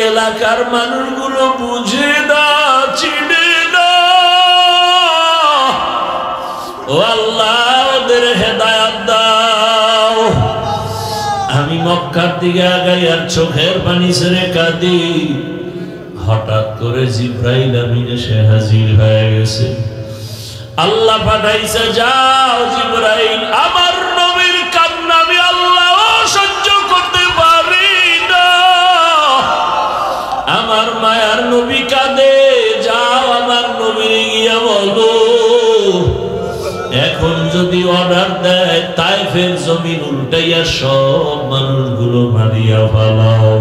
এলাকার মানুষগুলো বুঝে না, চিনে না। ও আল্লাহ, ওদের হেদায়াত দাও। আমি মক্কার দিকে আগাই আর চোখের পানি ছেড়ে কাঁদি। হঠাৎ করে জিব্রাইল আমিন এসে হাজির হয়ে গেছে। আল্লাহ পাঠাইছে, যাও জিব্রাইল, আমার নবীর কান্না আমি আল্লাহ সহ্য করতে পারি না। আমার মায়ার নবী কাঁদে, যাও আমার নবীর গিয়া বলো এখন যদি অর্ডার দেয় তাইফের জমিন উল্টাইয়া সব মানুষগুলো মারিয়া ফেলাও।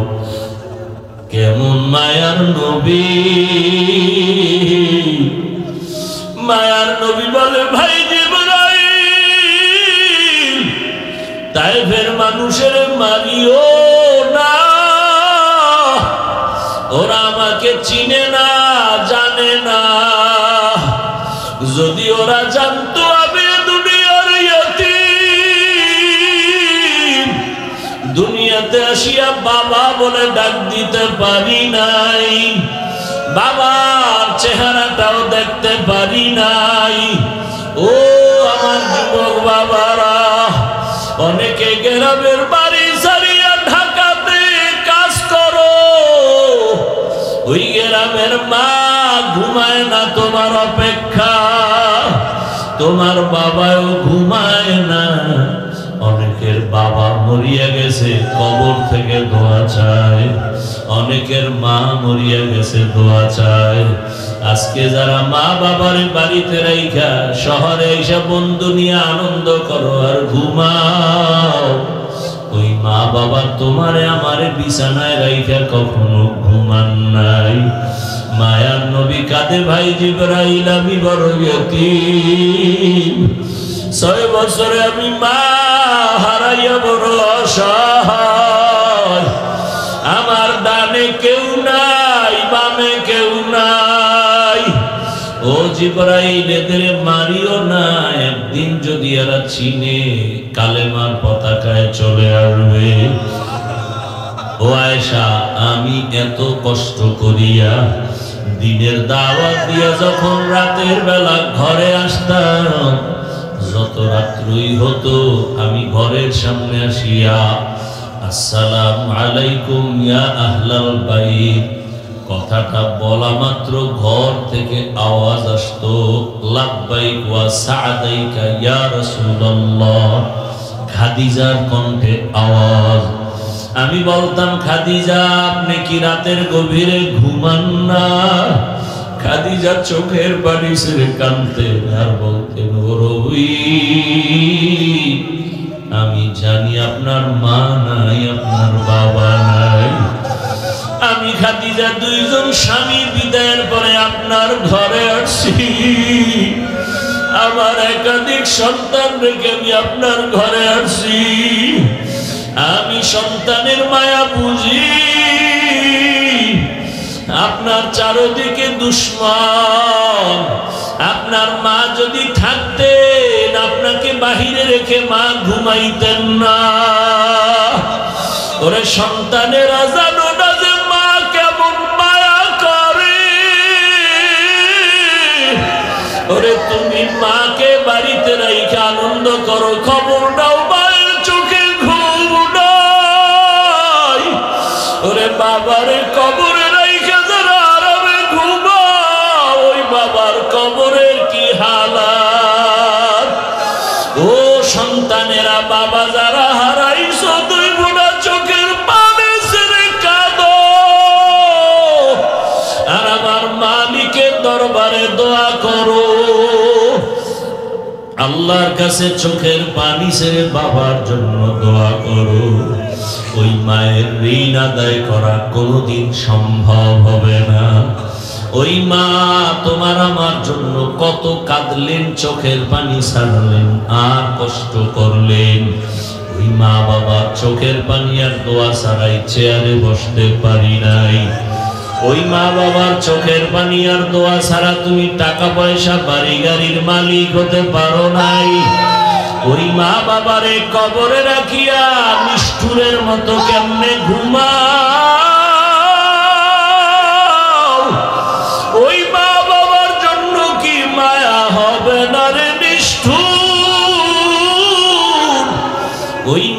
কেমন মায়ার নবী! মায়ার নবী বলে, ভাই জিবরাইল, তাইফের মানুষের মারিও না, ওরা আমাকে চিনে না, জানে না। যদি ওরা জানতো আমি দুনিয়ার ইয়াতীম, দুনিয়াতে আসিয়া বাবা বলে ডাক দিতে পারি নাই, বাবার চেহারাটাও দেখতে পারি নাই। ও আমার যুবক বাবারা, অনেকে গ্রামের বাড়ি ছাড়িয়া ঢাকাতে কাজ করো, ওই গ্রামের মা ঘুমায় না তোমার অপেক্ষা, তোমার বাবাও ঘুমায় না। অনেকের বাবা মরিয়া গেছে, কবর থেকে দোয়া চায়। অনেকের মা মরিয়া গেছে, দোয়া চায়। আজকে যারা মা বাবার বাড়িতে রাইখা শহরে এসে বন্ধু নিয়ে আনন্দ করো আর ঘুমাও, ওই মা বাবা তোমারে আমারে বিছানায় রাইখা কখনো ঘুমান নাই। মায়ার নবী কাঁদে, ভাই জিবরাইল, আমি বড় ইয়তীম, 6 বছরে আমি মা হারাইয়া বড় অসহায়, আমার ডানে কেউ নাই, বামে কেউ নাই। ও জিবরাইল, এদের মারিও না, একদিন যদি এরা চিনে কালেমার পতাকায় চলে আসবে। ও আয়েশা, আমি এত কষ্ট করিয়া দিনের দাওয়াত দিয়া যখন রাতের বেলা ঘরে আসতাম, যত রাত্রই হতো আমি ঘরের সামনে আসিয়া আসসালামু আলাইকুম ইয়া আহলাল বাইত কথাটা বলা মাত্র ঘর থেকে আওয়াজ আসতো, লাব্বাইক ওয়া সা'দাইকা ইয়া রাসূলুল্লাহ, খাদিজার কণ্ঠে আওয়াজ। আমি বলতাম, খাদিজা আপনি কি রাতের গভীরে ঘুমান না? খাদিজা চোখের পানি ছেড়ে কাঁদতেন আর বলতেন, ও রবি, আমি জানি আপনার মা নাই, আপনার বাবা নাই। আমি খাদিজা 2 জন স্বামী বিদায়ের পরে আপনার ঘরে আসছি, আমার একাধিক সন্তান রেখে আমি আপনার ঘরে আসছি। আমি সন্তানের মায়া বুঝি, আপনার চারদিকে দুশ্মন। আপনার মা যদি থাকতেন, আপনাকে বাহিরে রেখে মা ঘুমাইতেন না। ওরে সন্তানেরা জানো না যে মা কেমন মায়া করে। ওরে তুমি মাকে বাড়িতে রাইখে আনন্দ করো, খবর নাও মায়ের চোখে ঘুম নাই। ওরে বাবারে কবরে রাইখে যারা আরামে ঘুমাও, ওই বাবার কবরের কি হালাত। ও সন্তানেরা, বাবা যারা হারাইছো, তুই বোনা চোখের পানি ছেড়ে কাঁদো আর আমার মালিকের দরবারে দোয়া করো। আল্লাহর কাছে চোখের পানি ছেড়ে বাবার জন্য দোয়া করো। ওই মায়ের ঋণ আদায় করা কোনোদিন সম্ভব হবে না। ওই মা তোমার আমার জন্য কত কাঁদলেন, চোখের পানি ছাড়লেন আর কষ্ট করলেন। ওই মা বাবা চোখের পানি আর দোয়া ছাড়াই চেয়ারে বসতে পারি নাই। ওই মা বাবার চোখের পানি আর দোয়া ছাড়া তুমি টাকা পয়সা বাড়ি গাড়ির মালিক হতে পারো নাই। ওই মা বাবারে কবরে রাখিয়া নিষ্ঠুরের মতো কেমনে ঘুমা।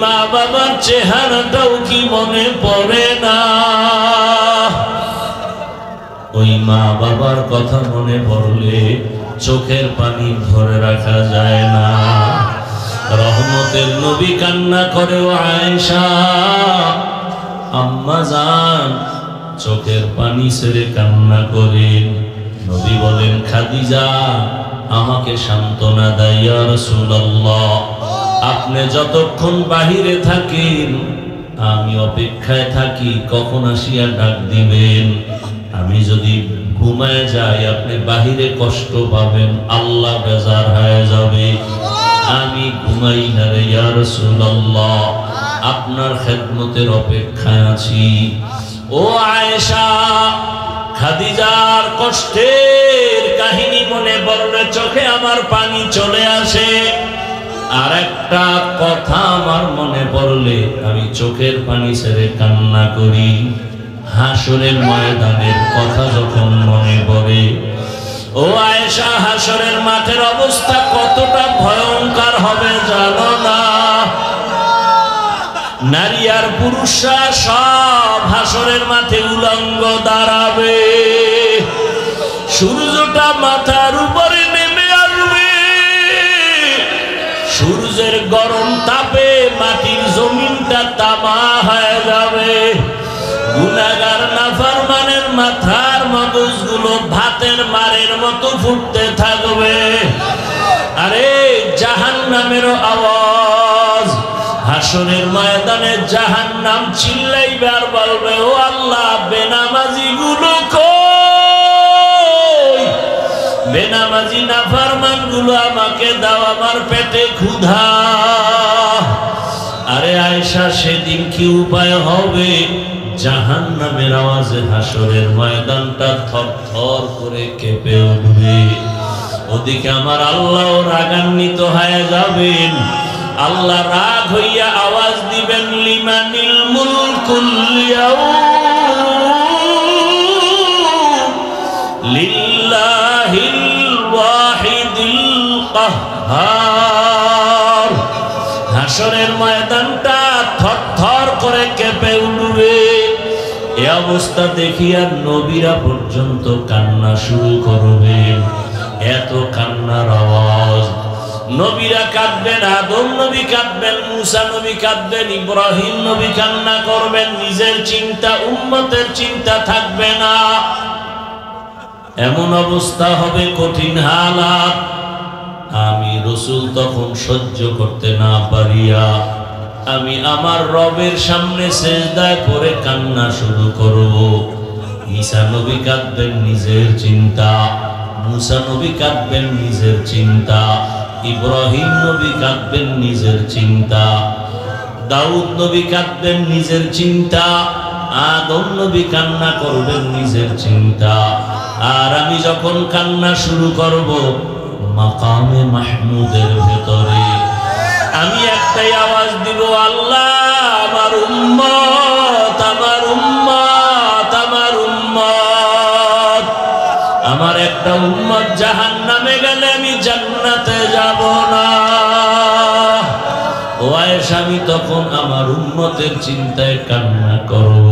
মা বাবার চেহারাটাও কি মনে পড়ে না? ওই মা বাবার কথা মনে পড়লে চোখের পানি ধরে রাখা যায় না। রহমতের নবী কান্না করে আয়েশা, আম্মা জান চোখের পানি ছেড়ে কান্না করেন। নবী বলেন, খাদিজা আমাকে সান্ত্বনা দেয়, ইয়া রাসূলুল্লাহ আপনি যতক্ষণ বাহিরে থাকেন আমি অপেক্ষায় থাকি কখন আসিয়া ডাক দিবেন। আমি যদি ঘুমায় যাই আপনি বাহিরে কষ্ট পাবেন, আল্লাহ বেজার হয়ে যাবে। আমি ঘুমাই না রে ইয়া রাসূলুল্লাহ, আপনার খেদমতের অপেক্ষায় আছি। ও আয়েশা, খাদিজার কষ্টের কাহিনী মনে পড়লে চোখে আমার পানি চলে আসে। আর একটা কথা আমার মনে পড়লে আমি চোখের পানি ছেড়ে কান্না করি। হাসরের ময়দানের কথা যখন মনে পড়ে, ও আয়েশা হাসরের মাঠের অবস্থা কতটা ভয়ঙ্কর হবে জানো না? নারী আর পুরুষরা সব হাসরের মাঠে উলঙ্গ দাঁড়াবে। সূর্যটা মাথার উপরে নেমে আসবে, সূর্যের গরম তাপে মাটির জমিনটা তামা হয়ে যাবে। গুনাহগার নাফরমানের মাথার মগজগুলো ভাতের মারের মতো ফুটতে থাকবে। আরে জাহান্নামেরও আওয়াজ, হাসরের ময়দানে জাহান্নাম চিল্লাইবে আর বলবে, ও আল্লাহ বেনামাজি গুলো কই? বেনামাজি নাফরমান গুলো আমাকে দাও, আমার পেটে ক্ষুধা। আরে আয়েশা সেদিন কি উপায় হবে? জাহান্নামের আওয়াজে হাসরের ময়দানটা থরথর করে কেঁপে উঠবে। ওদিকে আমার আল্লাহ রাগান্বিত হয়ে যাবেন। আল্লাহ রাগ হইয়া আওয়াজ দিবেন, লিমানিল মুলকুল ইয়াউম লিল্লাহিল ওয়াহিদিল কাহ্হার। হাসরের ময়দানটা থরথর করে কেঁপে উঠবে। এই অবস্থা দেখিয়া নবীরা পর্যন্ত কান্না শুরু করবেন। এত কান্নার আওয়াজ। নবীরা কাঁদবেন, আদম নবী কাঁদবেন, মুসা নবী কাঁদবেন, ইব্রাহিম নবী কান্না করবেন। নিজের চিন্তা উম্মতের চিন্তা থাকবে না। এমন অবস্থা হবে, কঠিন হালাত। আমি রাসূল তখন সহ্য করতে না পারিয়া আমি আমার রবের সামনে সিজদায় পড়ে কান্না শুরু করব। ঈসা নবী কাঁদবেন নিজের চিন্তা, মুসা নবী কাঁদবেন নিজের চিন্তা, ইব্রাহিম নবী কাঁদবেন নিজের চিন্তা, দাউদ নবী কাঁদবেন নিজের চিন্তা, আদম নবী কান্না করবেন নিজের চিন্তা। আর আমি যখন কান্না শুরু করব, মাকামে মাহমুদের ভেতরে আমি একটাই আওয়াজ দিব, আল্লাহ আমার উম্মত, আমার উম্মত, আমার উম্মত। আমার একটা উম্মত জাহান্নামে গেলে আমি জান্নাতে যাব না। ও আয়েশা, আমি তখন আমার উম্মতের চিন্তায় কান্না করব।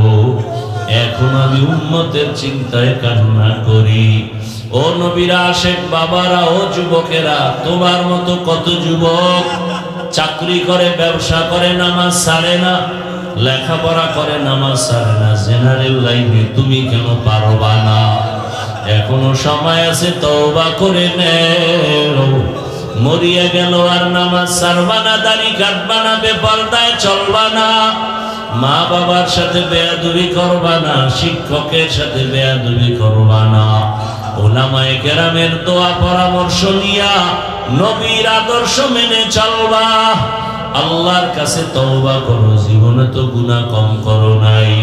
এখন আমি উম্মতের চিন্তায় কান্না করি। ও নবীরা, আশেক বাবারা, ও যুবকেরা, তোমার মতো কত যুবক চাকরি করে, ব্যবসা করে, নামাজ ছাড়ে না, লেখাপড়া করে, নামাজ ছাড়ে না। জেনারেল লাইনে তুমি কেন পারবা না? এখনো সময় আছে, তওবা করে নেও। মরিয়া গেল আর নামাজ ছাড়বা না, দাড়ি কাটবা না, বেপরদায় চলবা না, মা বাবার সাথে বেয়াদবি করবা না, শিক্ষকের সাথে বেয়াদবি করবা না। উলামায়ে কেরামের দোয়া পরামর্শ নিয়া নবীর আদর্শ মেনে চলবা। আল্লাহর কাছে তওবা করো, জীবনে তো গুনাহ কম করো নাই।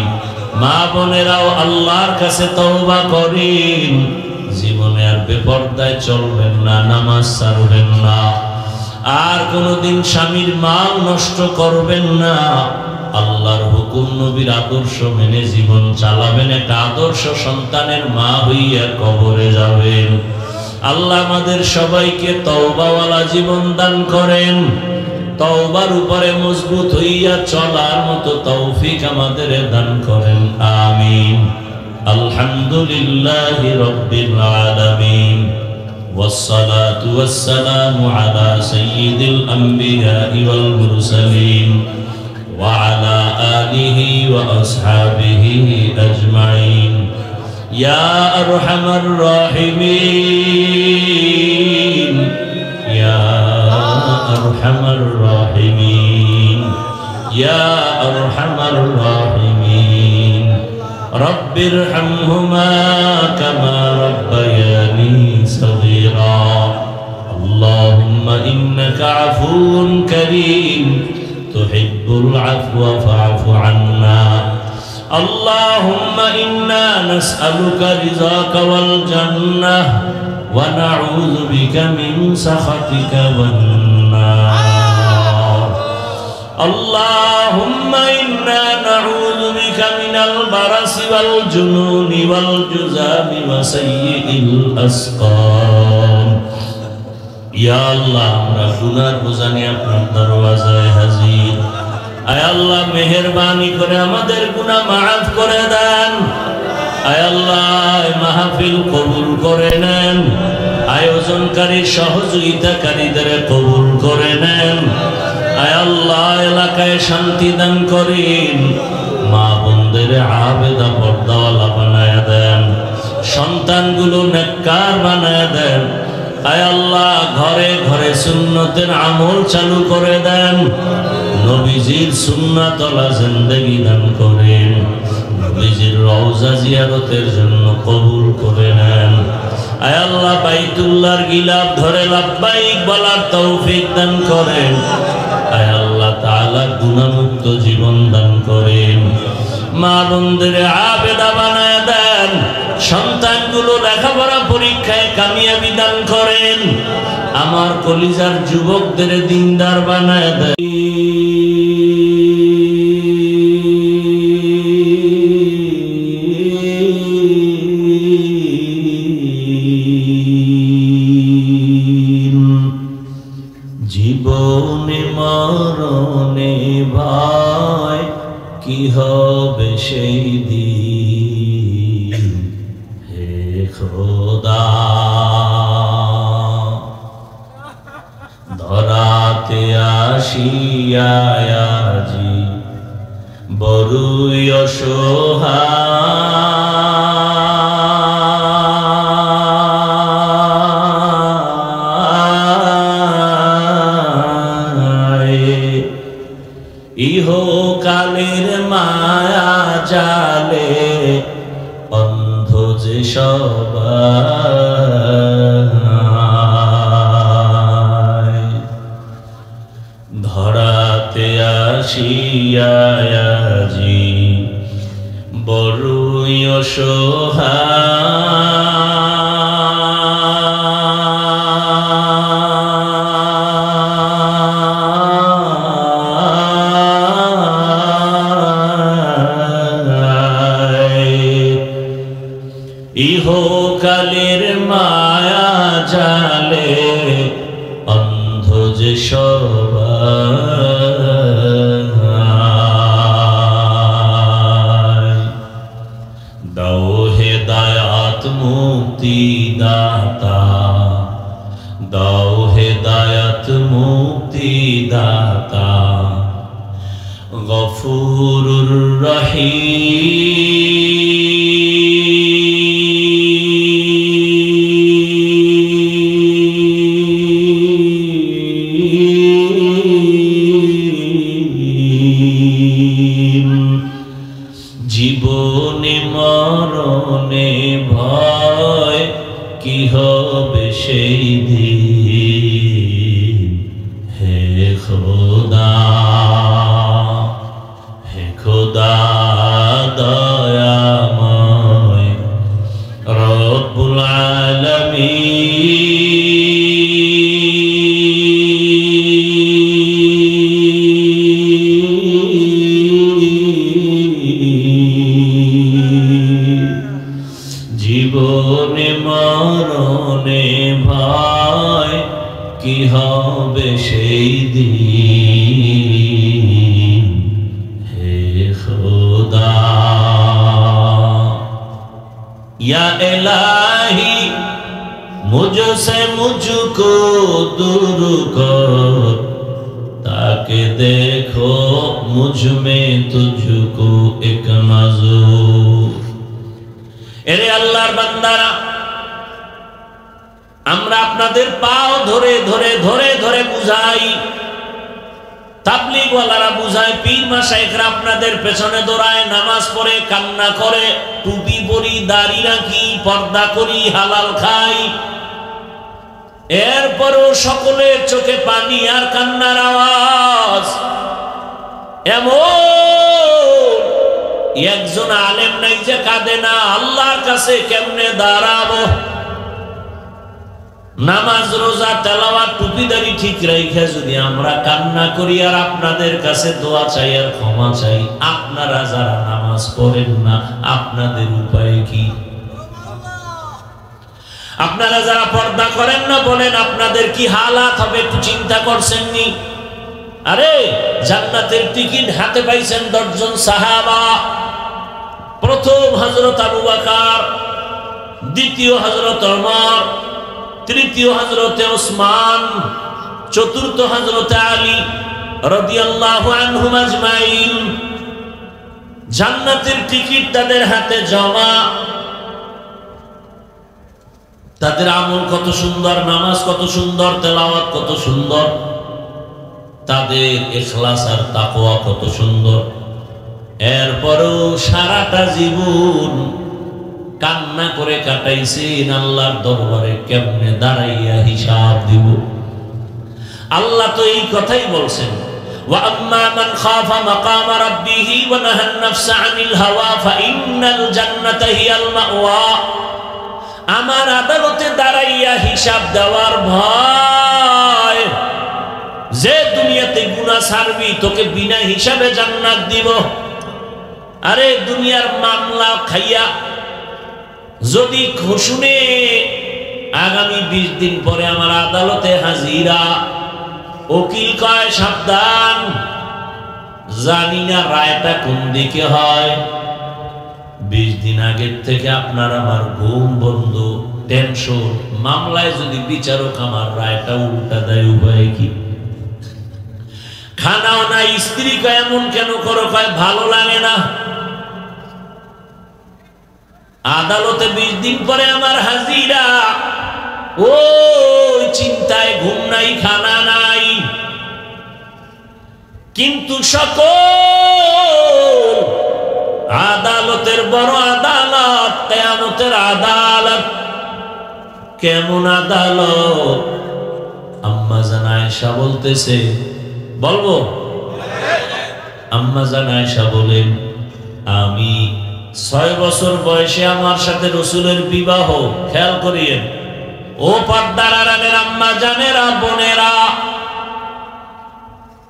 মা বোনেরাও আল্লাহর কাছে তওবা করেন, জীবনে আর বেপরদায় চলবেন না, নামাজ ছাড়বেন না, আর কোনোদিন স্বামীর মাল নষ্ট করবেন না। আল্লাহর হুকুম নবীর আদর্শ মেনে জীবন চালাবেন। একটা আদর্শ সন্তানের মা হইয়া কবরে যাবেন। আল্লাহ আমাদের সবাইকে তওবাওয়ালা জীবন দান করেন। তওবার উপরে মজবুত হইয়া চলার মতো তৌফিক আমাদের দান করেন আমিন। আলহামদুলিল্লাহি রাব্বিল আলামিন والصلاة والسلام على سيد الأنبياء والمرسلين وعلى آله وأصحابه أجمعين يا أرحم الراحمين يا أرحم الراحمين يا أرحم الراحمين رب ارحمهما كما ربياني صغيرا اللهم إنك عفو كريم تحب العفو فاعف عنا اللهم إنا نسألك رضاك والجنة ونعوذ بك من سخطك والنار اللهم إنا نعوذ بك من البرص والجنون والجذام وسيء الأسقام يا الله আমরা গুনার বোঝা নিয়ে আপনার দরওয়াজায় হাজির। আয় আল্লাহ মেহেরবানি করে আমাদের গুনাহ মাফ করে দেন। আয় আল্লাহ মাহফিল কবুল করে নেন। আয়োজনকারী সহযোগিতাকারীদের কবুল করে নেন। আয় আল্লাহ এলাকায় শান্তি দান করেন। মা বোনদের আবেদা পর্দাওয়ালা বানায় দেন। সন্তানগুলো নেককার বানায় দেন। আয় আল্লাহ ঘরে ঘরে সুন্নতের আমল চালু করে দেন। নবীজির সুন্নাতওয়ালা জিন্দেগি দান করেন। নবীজির রওজা জিয়ারতের জন্য কবুল করে নেন। আয় আল্লাহ বাইতুল্লাহর গিলাফ ধরে লাব্বাইক বলার তৌফিক দান করেন। আয় আল্লাহ তাআলা গুনাহমুক্ত জীবন দান করেন। মা বোনদের আবেদা বানায় দেন। সন্তানগুলো লেখাপড়া পরীক্ষায় কামিয়াবি দান করেন। আমার কলিজার যুবকদের দিনদার বানায় দেন। জীবনে মরণে ভাই কি হবে সেই দিন, হে খোদা ধরাতে আসিয়া আজি বড়ই অসহায় ইহকালের মায়া জালে অন্ধ যে সবাই ধরাতে আসিয়া আজি বড়ই ইহকালের মায়া জালে অন্ধ যে সবাই দাও হেদায়াত মুক্তি দাতা দাও হেদায়াত মুক্তি দাতা গফুরুর রহিম জীবনে মরণে ভয় কি হবে সেই দিন, হে খোদা হে খোদা দয়াময় রব্বুল আলামিন জীবনে মরণে ভয় কি হবে সেই দিন, हे खुदा या इलाही मुझसे मुझको दूर कर ताकि देखो मुझ में तुझको एक नजर। এরে আল্লাহর বান্দারা, আমরা আপনাদের পাও ধরে ধরে ধরে ধরে বুঝাই, তাবলীগ ওয়ালারা বুঝায়, পীর মাশায়েখরা আপনাদের পেছনে দৌড়ায়, নামাজ পড়ে, কান্না করে, টুপি পরি, দাড়ি রাখি, পর্দা করি, হালাল খাই, এরপরও সকলের চোখে পানি আর কান্নার আওয়াজ। এমন একজন আলেম নাই যে কাঁদে না। আল্লাহর কাছে কেমনে দাঁড়াবো? নামাজ রোজা তেলাওয়াত টুপিদারি ঠিক রেখে যদি আমরা কান্না করি আর আপনাদের কাছে দোয়া চাই আর ক্ষমা চাই, আপনারা যারা নামাজ পড়েন না আপনাদের উপায় কি? আপনারা যারা পর্দা করেন না বলেন আপনাদের কি হালাত হবে একটু চিন্তা করছেন নি? আরে জান্নাতের টিকিট হাতে পাইছেন 10 জন সাহাবা। প্রথম হযরত আবু বকর, দ্বিতীয় হযরত ওমর, তৃতীয় হযরত ওসমান, চতুর্থ হযরত আলী রাদিয়াল্লাহু আনহুম আজমাইন। জান্নাতের টিকিট তাদের হাতে জমা। তাদের আমল কত সুন্দর, নামাজ কত সুন্দর, তেলাওয়াত কত সুন্দর, তাদের ইখলাস আর তাকওয়া কত সুন্দর। এরপরও সারাটা জীবন কান্না করে কাটাইছেন। আল্লাহর দরবারে কেমনে দাঁড়াইয়া হিসাব দিব? আল্লাহ তো এই কথাই বলছেন, ওয়া আম্মা মান খাফা মাকামা রাব্বিহি ওয়া নাহান নাফসা আনিল হাওয়া ফাইন্নাল জান্নাতা হিয়াল মাওয়া। আমার আদালতে দাঁড়াইয়া হিসাব দেওয়ার ভয়, যে দুনিয়াতে গুনাহ ছাড়বি তোকে বিনা হিসাবে জান্নাত দিব। আরে দুনিয়ার মামলা খাইয়া যদি শুনে আগামী 20 দিন পরে আমার আদালতে হাজিরা, উকিল কয় সাবধান, জানি না রায়টা কোন দিকে হয়। 20 দিন আগের থেকে আপনার আমার ঘুম বন্ধ, টেনশন। মামলায় যদি বিচারক আমার রায়টা উল্টা দেয়, উপায় কি? খানাও নাই, স্ত্রী কয় এমন কেন করো, কয় ভালো লাগে না। আদালতে 20 দিন পরে আমার হাজিরা, ওই চিন্তায় ঘুম নাই, খানা নাই। কিন্তু সকল আদালতের বড় আদালত কিয়ামতের আদালত। কেমন আদালত? আম্মা জান আয়েশা বলতেছে, বলবো? আম্মা জান আয়েশা বলেন, আমি 6 বছর বয়সে আমার সাথে রাসূলের বিবাহ। খেয়াল করিয়েন ও পর্দার আড়ালের আম্মা জানেরা, বোনেরা,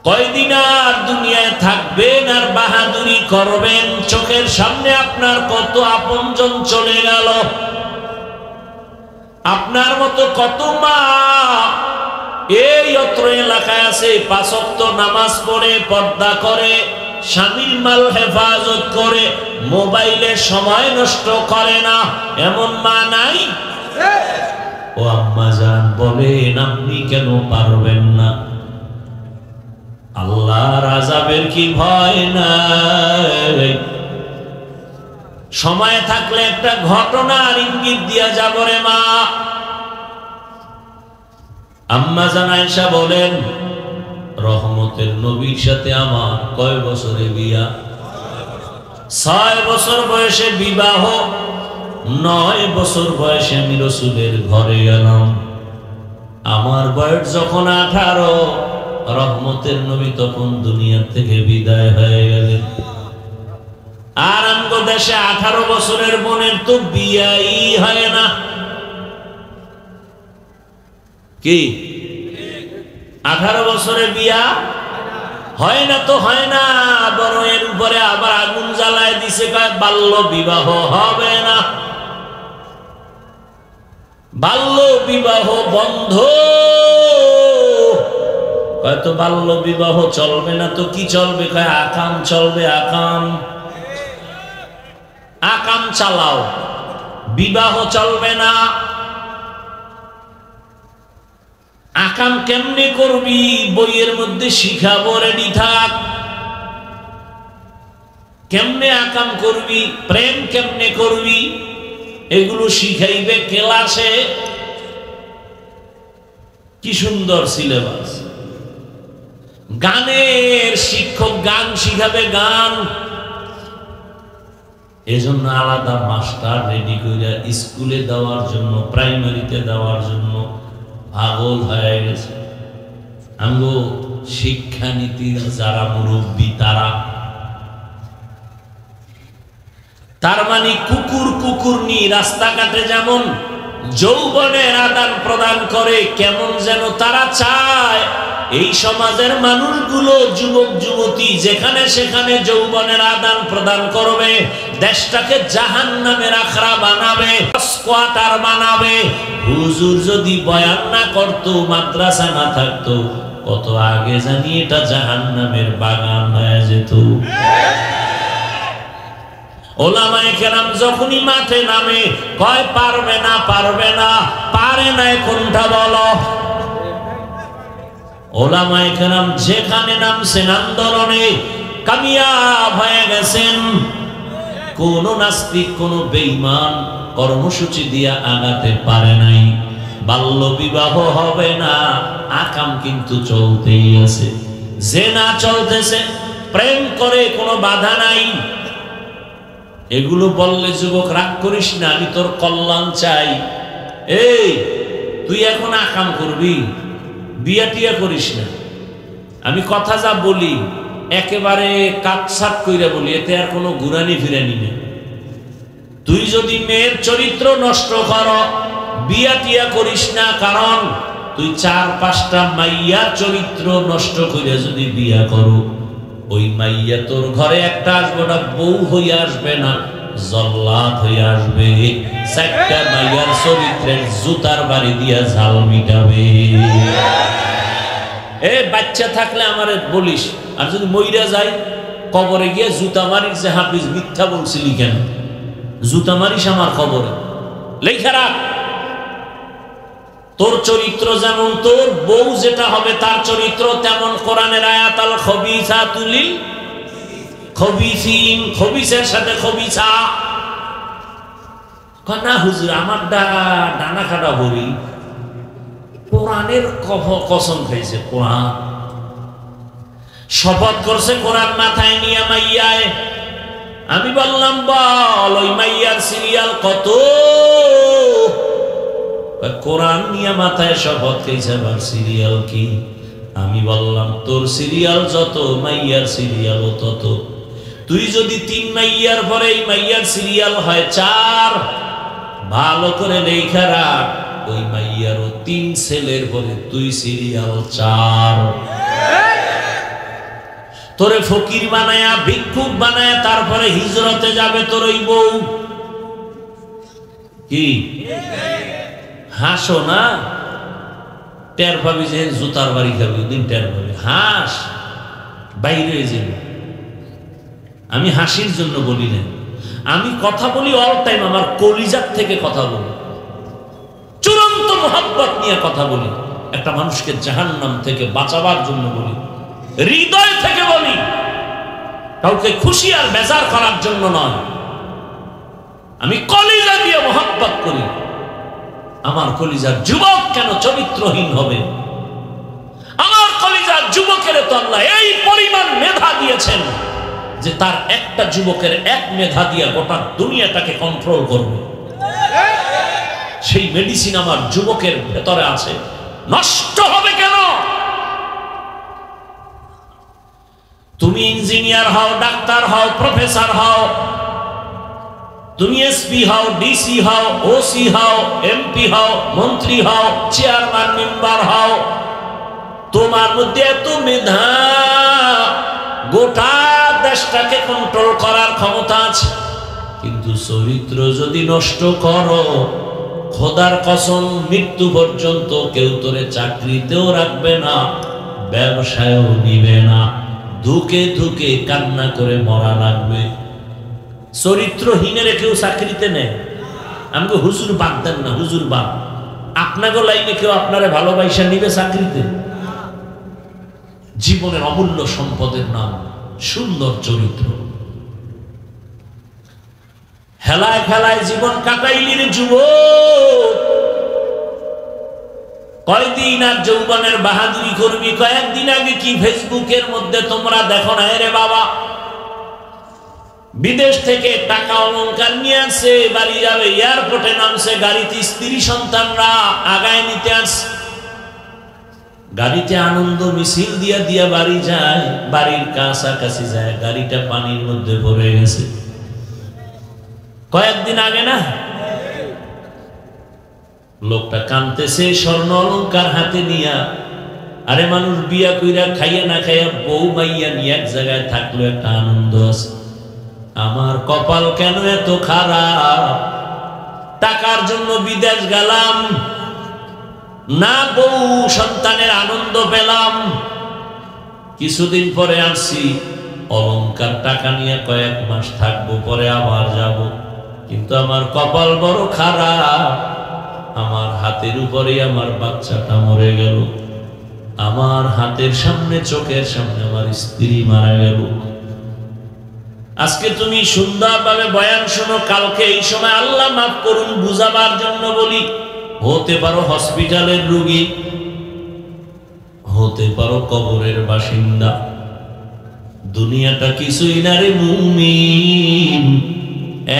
কয়দিন আর দুনিয়ায় থাকবেন আর বাহাদুরি করবেন? চোখের সামনে আপনার কত আপনজন চলে গেল। আপনার মতো কত মা এই অত্র এলাকায় আছে, 5 ওয়াক্ত নামাজ পড়ে, পর্দা করে, স্বামীর মাল হেফাজত করে, মোবাইলে সময় নষ্ট করে না, এমন মা নাই? ও আম্মা জান বলেন, আপনি কেন পারবেন না? আল্লাহর আযাবের কি ভয় নাই? সময় থাকলে একটা ঘটনার ইঙ্গিত দিয়া যাব রে মা। আম্মা জান আয়েশা বলেন, রহমতের নবীর সাথে আমার কয় বছরে বিয়া? 6 বছর বয়সে বিবাহ, 9 বছর বয়সে আমি রাসূলের ঘরে গেলাম। আমার বয়স যখন 18, রহমতের নবী তখন দুনিয়া থেকে বিদায় হয়ে গেলেন। আর আমগো দেশে 18 বছরের বোনের তো বিয়াই হয় না। কি 18 বছরে বিয়া হয় না? তো হয় না, বড় এর উপরে আবার আগুন জ্বালায় দিছে, কয় বাল্য বিবাহ হবে না, বাল্য বিবাহ বন্ধ। হয়তো বাল্য বিবাহ চলবে না তো কি চলবে? কয় আকাম চলবে। আকাম আকাম চালাও, বিবাহ চলবে না। আকাম কেমনে করবি? বইয়ের মধ্যে শিখাবো, রেডি থাক। কেমনে আকাম করবি, প্রেম কেমনে করবি, এগুলো শিখাইবে ক্লাসে। কি সুন্দর সিলেবাস। গানের শিক্ষক গান শিখাবে, গান। এজন্য আলাদা মাস্টার রেডি করে স্কুলে দেওয়ার জন্য, প্রাইমারিতে দেওয়ার জন্য পাগল হয়ে গেছে। আমগো শিক্ষানীতির যারা মুরব্বী তার মানে কুকুর কুকুরনি রাস্তাঘাটে যেমন যৌবনের আদান প্রদান করে, কেমন যেন তারা চায় এই সমাজের মানুষগুলো, যুবক যুবতী যেখানে সেখানে যৌবনের আদান প্রদান করবে, দেশটাকে জাহান্নামের আখড়া বানাবে, স্কোয়াটার বানাবে। হুজুর যদি বয়ান না করতো, মাদ্রাসা না থাকতো, কত আগে জানি এটা জাহান্নামের বাগান হয়ে যেত। ওলামায়ে কেরাম যখনই মাঠে নামে কয় পারবে না, পারবে না। পারে না কোনটা বলো? ওলামায়ে কেরাম যেখানে নামছেন আন্দোলনে কামিয়াব হয়ে গেছেন। কোন নাস্তিক, কোন বেঈমান কর্মসূচি দিয়া আগাতে পারে নাই। বাল্য বিবাহ হবে না, আকাম কিন্তু চলতেই আছে। জেনা চলতেছে, প্রেম করে কোনো বাধা নাই। এগুলো বললে যুবক রাগ করিস না, আমি তোর কল্যাণ চাই। এই তুই এখন আকাম করবি, বিয়া টিয়া করিস না। আমি কথা যা বলি একেবারে কাটছাট কইরা বলি, এতে আর কোনো ঘুরানি ফিরানি নেই। তুই যদি মেয়ের চরিত্র নষ্ট কর, বিয়া টিয়া করিস না। কারণ তুই 4-5টা মাইয়ার চরিত্র নষ্ট কইরা যদি বিয়া করো, ওই মাইয়া তোর ঘরে একটা আসবে না, বউ হইয়া আসবে না, জল্লাদ হইয়া আসবে। 4টা মাইয়ার চরিত্রের জুতার বাড়ি দিয়া ঝাল মিটাবে। বাচ্চা থাকলে আমারে বলিস, আর যদি মইরা যাই কবরে গিয়ে জুতা মারিস যে হাফিজ মিথ্যা বলছিলি কেন? জুতা মারিস আমার কবরে, লেখা রাখ। তোর চরিত্র যেমন, তোর বউ যেটা হবে তার চরিত্র তেমন। কোরআনের আয়াত, আল খবিসাতু লিল খবিসিন, খবিসের সাথে খবিসা। না হুজুর আমার ডানা কাটা বলি, কোরআনের কসম খাইছে। কোরআন শপথ করছে, কোরআন মাথায় নিয়ে মাইয়ায়। আমি বললাম বল ওই মাইয়ার সিরিয়াল কত? কোরআন নিয়ে মাথায় শপথ খাইছে, আবার সিরিয়াল কি? আমি বললাম তোর সিরিয়াল যত, মাইয়ার সিরিয়ালও তত। তুই যদি 3 মাইয়ার পরে এই মাইয়ার সিরিয়াল হয় 4, ভালো করে লেখা রাখ, ওই মাইয়ারও 3 ছেলের পরে তুই সিরিয়াল 4। তোরে ফকির বানায়া, ভিক্ষুক বানায়া তারপরে হিজরতে যাবে তোর ওই বউ। কি হাসো না? টের পাবি যে জুতার বাড়ি খাবি, ওদিন টের পাবি। হাস, বাইরে যাবে। আমি হাসির জন্য বলি না, আমি কথা বলি অল টাইম, আমার কলিজার থেকে কথা বলি, চূড়ান্ত মোহাব্বত নিয়ে কথা বলি। একটা মানুষকে জাহান্নাম থেকে বাঁচাবার জন্য বলি, হৃদয় থেকে বলি, কাউকে খুশি আর বেজার করার জন্য নয়। আমি কলিজা দিয়ে মোহাব্বত করি। আমার কলিজার যুবক কেন চরিত্রহীন হবে? আমার কলিজার যুবকের তো আল্লাহ এই পরিমাণ মেধা দিয়েছেন যে তার একটা যুবকের 1 মেধা দিয়ে গোটা দুনিয়াটাকে কন্ট্রোল করবে। সেই মেডিসিন আমার যুবকের ভেতরে আছে, নষ্ট হবে কেন? তুমি ইঞ্জিনিয়ার হও, ডাক্তার হও, প্রফেসর হও, তুমি এসপি হও, ডিসি হও, ওসি হও, এমপি হও, মন্ত্রী হও, চেয়ারম্যান মেম্বার হও, তোমার মধ্যে এত মেধা, গোটা দেশটাকে কন্ট্রোল করার ক্ষমতা আছে। কিন্তু চরিত্র যদি নষ্ট করো, খোদার কসম মৃত্যু পর্যন্ত কেউ তোরে চাকরিতেও রাখবে না, ব্যবসায়ও নিবে না, ধুকে ধুকে কান্না করে মরা লাগবে। চরিত্রহীনের কেউ চাকরিতে নেয়। আমাকে হুজুর বাদ দেন না, হুজুর বাদ। আপনাকে লাইনে কেউ আপনারা ভালোবাসা নিবে চাকরিতে? জীবনের অমূল্য সম্পদের নাম সুন্দর চরিত্র। হেলায় খেলায় জীবন কাটাইলির যুবক, কয়দিন আর যৌবনের বাহাদুরি করবি? কয়েকদিন আগে কি ফেসবুকের মধ্যে তোমরা দেখো না রে বাবা, বিদেশ থেকে টাকা অলংকার নিয়ে আসে, বাড়ি যাবে, এয়ারপোর্টে নামছে, গাড়িতে স্ত্রী সন্তানরা আগায় নিতে আসে, গাড়িতে আনন্দ মিছিল দিয়া দিয়া বাড়ি যায়, বাড়ির কাছাকাছি যায়, গাড়িটা পানির মধ্যে ভরে গেছে। কয়েকদিন আগে না, লোকটা কাঁদতেছে, স্বর্ণ অলংকার হাতে নিয়া। আরে মানুষ বিয়া কইরা খাইয়া না খাইয়া বউ মাইয়া নিয়ে এক জায়গায় থাকলো, একটা আনন্দ আছে। আমার কপাল কেন এত খারাপ, টাকার জন্য বিদেশ গেলাম, না বউ সন্তানের আনন্দ পেলাম। কিছুদিন পরে আসছি, অলংকার টাকা নিয়ে কয়েক মাস থাকবো, পরে আবার যাব। কিন্তু আমার কপাল বড় খারাপ, আমার হাতের উপরে আমার বাচ্চাটা মরে গেল, আমার হাতের সামনে চোখের সামনে আমার স্ত্রী মারা গেল। আজকে তুমি সুন্দরভাবে বয়ান শোনো, কালকে এই সময় আল্লাহ মাফ করুন বুঝাবার জন্য বলি, হতে পারো হসপিটালের রোগী, হতে পারো কবরের বাসিন্দা। দুনিয়াটা কিছুই না রে মুমিন,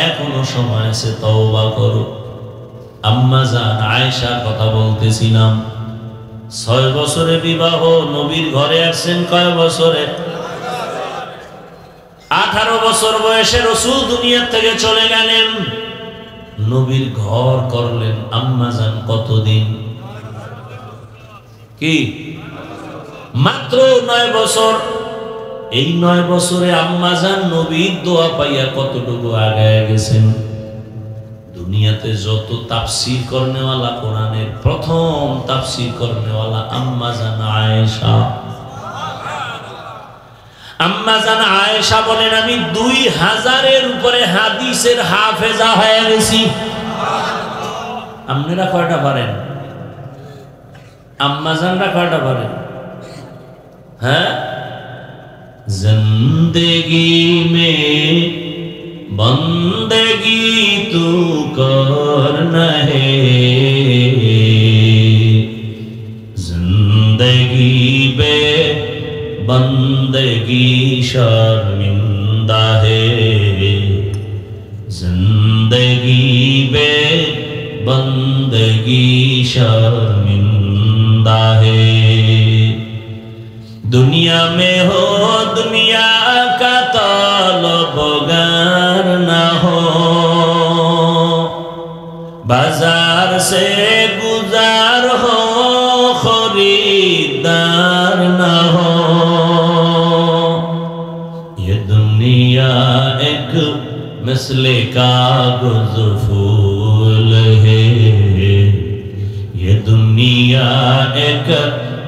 এখনো সময় আছে, তওবা করো। আম্মা জান আয়েশার কথা বলতেছিলাম, 6 বছরে বিবাহ, নবীর ঘরে আসছেন কয় বছরে? 18 বছর বয়সে রাসূল দুনিয়া থেকে চলে গেলেন, নবীর ঘর করলেন আম্মা জান কতদিন? কি মাত্র 9 বছর। এই 9 বছরে আম্মা জান নবীর দোয়া পাইয়া কতটুকু আগায় গেছেন। দুনিয়াতে যত তাফসীর করনেওয়ালা, কোরআনের প্রথম তাফসীর করনেওয়ালা আম্মা জান আয়েশা। আম্মা জান আয়েশা বলেন, আমি 2000-এর উপরে হাদিসের হাফেজা হয়ে গেছি। আপনারা কয়টা পারেন? আম্মা জানরা কয়টা পারেন? হ্যাঁ, জিন্দেগি মে বন্দেগি তু করনা হে, জিন্দেগি বে बंदगी शर्मिंदा है, जिंदगी बे बंदगी शर्मिंदा है। दुनिया में हो दुनिया का तलबगार ना हो, बाजार से गुजार हो खरीदार ना हो। ये दुनिया एक मिसले कागज फूल है, ये दुनिया एक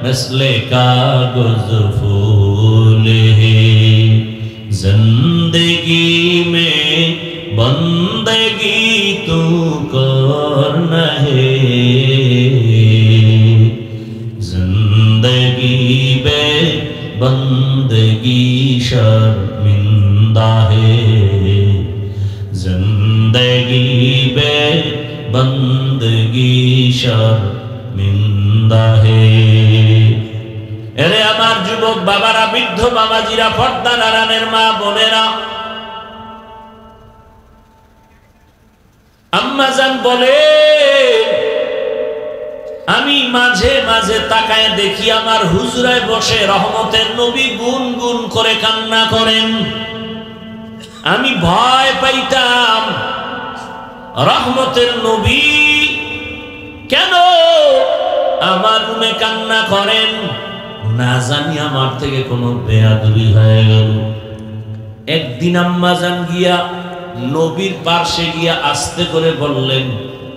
मिसले कागज फूल है। जिंदगी में बंदगी तू करना है, जिंदगी बे बंदगी शर्मिंदा है, जिंदगी बे बंदगी शर्मिंदा है। এরে আমার যুবক বাবারা, বৃদ্ধ বাবাজিরা, পর্দার আড়ালের মা বোনেরা, আম্মা জান বলে, আমি মাঝে মাঝে তাকায় দেখি আমার হুজরায় বসে রহমতের নবী গুন গুন করে কান্না করেন। আমি ভয় পাইতাম, রহমতের নবী কেন আমার রুমে কান্না করেন? না জানি আমার থেকে কোনো বেয়াদবি হয়ে গেল। একদিন আম্মা জান গিয়া নবীর পাশে গিয়া আস্তে করে বললেন,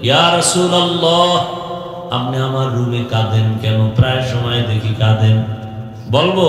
ইয়া রাসূলুল্লাহ, আপনি আমার রুমে কাঁদেন কেন? প্রায় সময় দেখি কাঁদেন। বলবো